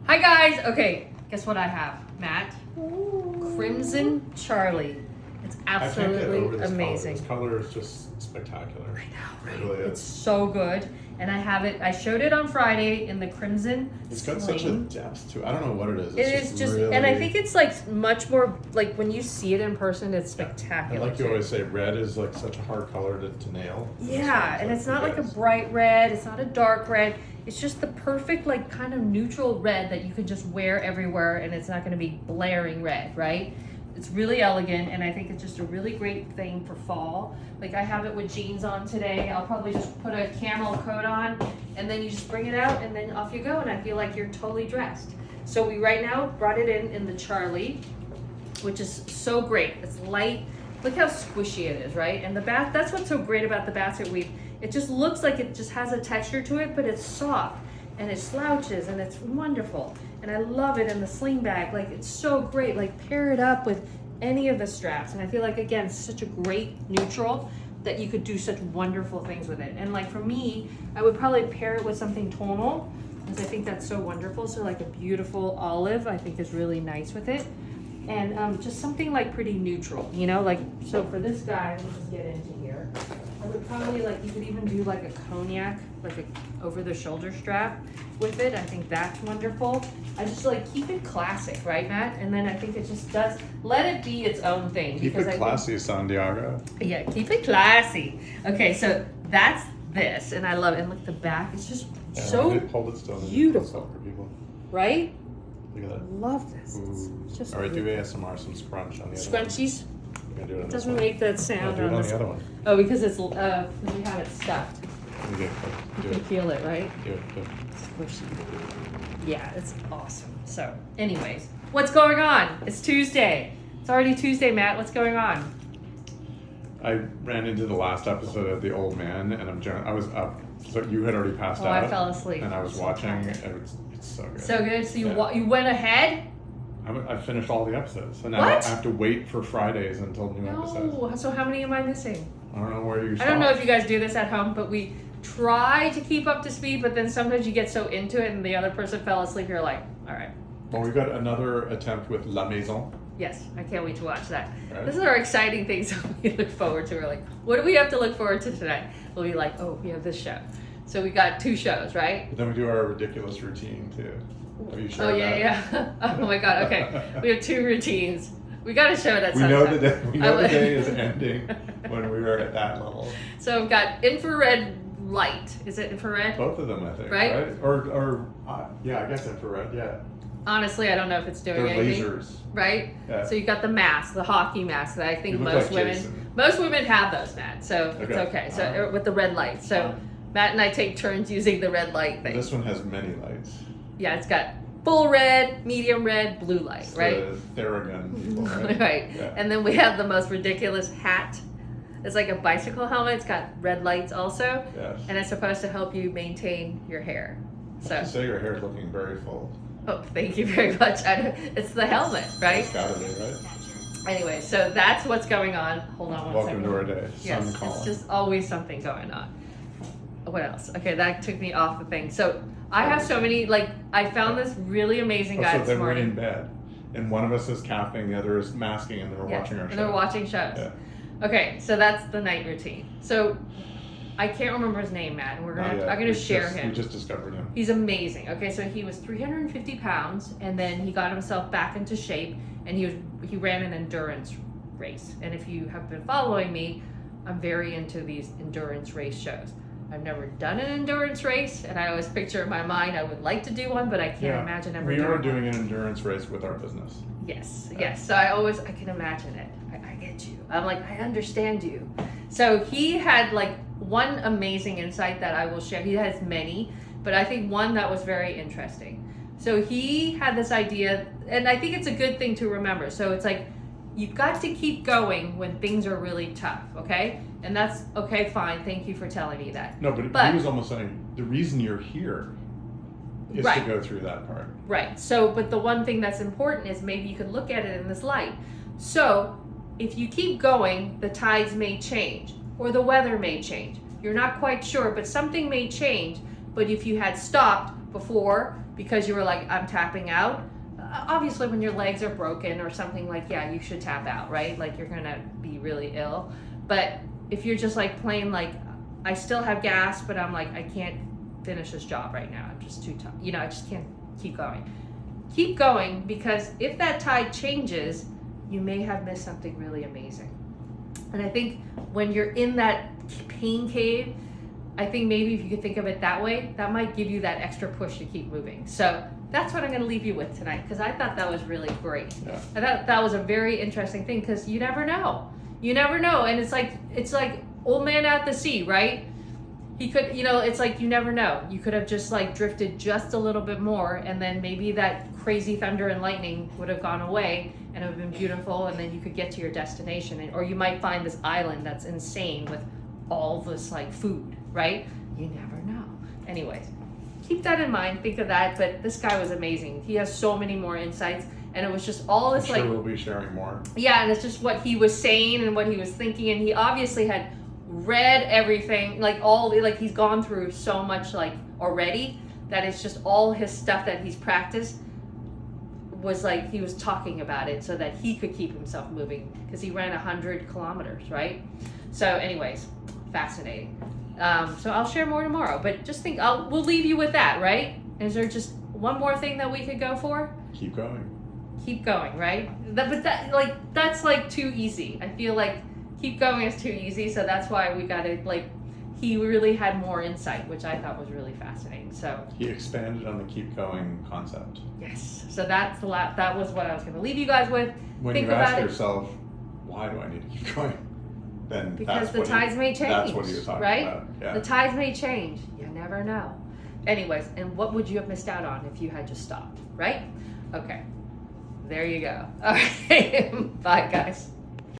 Hi guys. Okay, guess what I have, Matt? Crimson Charlie. It's I can't get absolutely over this amazing. color. This color is just spectacular. I know, right? It really It's is. so good. And I have it. I showed it on Friday in the crimson. It's got such a flame. depth to it. I don't know what it is. It is just, really, and I think it's like much more like when you see it in person, it's spectacular. And like you too. always say, red is like such a hard color to nail. Yeah, and it's not like a bright red. It's not a dark red. It's just the perfect like kind of neutral red that you could just wear everywhere, and it's not going to be blaring red, right? It's really elegant, and I think it's just a really great thing for fall. Like I have it with jeans on today. I'll probably just put a camel coat on, and then you just bring it out, and then off you go, and I feel like you're totally dressed. So we right now brought it in the Charlie, which is so great. It's light. Look how squishy it is, right? And the bath, that's what's so great about the basket weave. It just looks like it just has a texture to it, but it's soft and it slouches and it's wonderful. And I love it in the sling bag. Like it's so great. Like pair it up with any of the straps. And I feel like, again, such a great neutral that you could do such wonderful things with it. And like for me, I would probably pair it with something tonal because I think that's so wonderful. So like a beautiful olive, I think is really nice with it. And just something like pretty neutral, you know, like, so for this guy, let me just get into here. I would probably like, you could even do like a cognac, like a over the shoulder strap with it. I think that's wonderful. I just like keep it classic, right, Matt? And then I think it just does, let it be its own thing. Keep because it I classy, Santiago. think, yeah, keep it classy. Okay, so that's this, and I love it. And look, the back, it's just so Hold it still. beautiful. For people. right? Look at that. Love this. Ooh. It's just All right, do really- ASMR, some scrunch on the other Scrunchies. one. You're gonna do it on It this doesn't one. make that No, sound do it on on this. the other one. Oh, because it's because we have it stuffed. You You can can feel it, right? do it. Do it. Squishy. Yeah, it's awesome. So, anyways, what's going on? It's Tuesday. It's already Tuesday, Matt. What's going on? I ran into the last episode of The Old Man, and I was up. So you had already passed Oh, out. I fell asleep. And I was So watching, tired. and it's so good. So good. So you Yeah. you went ahead? I finished all the episodes, so now What? I have to wait for Fridays until new episodes. No. So how many am I missing? I don't know where you. I don't know if you guys do this at home, but we try to keep up to speed. But then sometimes you get so into it, and the other person fell asleep. You're like, all right. Well, we've got another attempt with La Maison. Yes, I can't wait to watch that. Right. This is our exciting things that we look forward to. We're like, what do we have to look forward to tonight? We'll be like, oh, we have this show. So we got 2 shows, right? But then we do our ridiculous routine too. Have you shared Oh, yeah, that? yeah. Oh my God, okay. We have 2 routines. We got to show that We know sometime. the day. We know I the would- day is ending when we are at that level. So we've got infrared light. Is it infrared? Both of them, I think. Right? Or yeah, I guess infrared. Yeah. Honestly, I don't know if it's doing They're anything. lasers. Right? Yeah. So you got the mask, the hockey mask that I think You look most like women Jason. most women have those, Matt. So it's Okay. okay. So with the red light. So Matt and I take turns using the red light thing. This one has many lights. Yeah, it's got full red, medium red, blue light, It's right? The Theragun people, right? Right. Yeah. And then we have the most ridiculous hat. It's like a bicycle helmet. It's got red lights also, Yes. and it's supposed to help you maintain your hair. I So, have to say your hair is looking very full. oh, thank you very much. It's the helmet, right? It's gotta be, right? Anyway, so that's what's going on. Hold on one Welcome second. to our day. Yes, Sun calling. it's just always something going on. What else? Okay, that took me off the thing. So I have so many, like, I found this really amazing guy So this then we're morning. in bed, and one of us is capping, the other is masking, and then we're Yeah, watching our and show. they're watching shows. Yeah. Okay, so that's the night routine. So I can't remember his name, Matt, and Not I'm yet. gonna We share just- him. We just discovered him. He's amazing. Okay, so he was 350 pounds, and then he got himself back into shape, and he ran an endurance race. And if you have been following me, I'm very into these endurance race shows. I've never done an endurance race, and I always picture in my mind I would like to do one, but I can't imagine ever We doing are one. doing an endurance race with our business. Yes, yes. So I can imagine it. I get you. I'm like, I understand you. So he had like one amazing insight that I will share. He has many, but I think one that was very interesting. So he had this idea, and I think it's a good thing to remember. So it's like, you've got to keep going when things are really tough, okay? And that's okay, fine. Thank you for telling me that. No, but But- he was almost saying the reason you're here is Right. to go through that part. Right. So, but the one thing that's important is maybe you could look at it in this light. So, if you keep going, the tides may change or the weather may change. You're not quite sure, but something may change. But if you had stopped, before because you were like, I'm tapping out. Obviously, when your legs are broken or something, like, yeah, you should tap out, right? Like, you're gonna be really ill. But if you're just like plain like, I still have gas, but I'm like, I can't finish this job right now. I'm just too tough. You know, I just can't keep going. Keep going, because if that tide changes, you may have missed something really amazing. And I think when you're in that pain cave, I think maybe if you could think of it that way, that might give you that extra push to keep moving. So that's what I'm going to leave you with tonight, because I thought that was really great. Yeah. I thought that was a very interesting thing, because you never know. You never know. And it's like old man at the sea, right? He could, you know, it's like you never know. You could have just like drifted just a little bit more, and then maybe that crazy thunder and lightning would have gone away and it would have been beautiful, and then you could get to your destination. Or you might find this island that's insane with all this like food, right? You never know. Anyways, keep that in mind, think of that. But this guy was amazing. He has so many more insights, and it was just all this I'm sure like, we'll be sharing more. yeah, and it's just what he was saying and what he was thinking, and he obviously had read everything, like he's gone through so much like already, that it's just all his stuff that he's practiced was like he was talking about it so that he could keep himself moving, because he ran 100 kilometers, right? So anyways, fascinating. So I'll share more tomorrow, but just think, we'll leave you with that, right? Is there just one more thing that we could go for? Keep going. Keep going, right? That's like too easy. I feel like keep going is too easy, so that's why we got to like, he really had more insight, which I thought was really fascinating. So He expanded on the keep going concept. yes, so that's that was what I was going to leave you guys with. When Think you ask about it. yourself, why do I need to keep going? Then Because that's the what tides may change, That's what he was talking right? about. Yeah. The tides may change. You never know. Anyways, and what would you have missed out on if you had just stopped, right? Okay. There you go. All right. Bye, guys.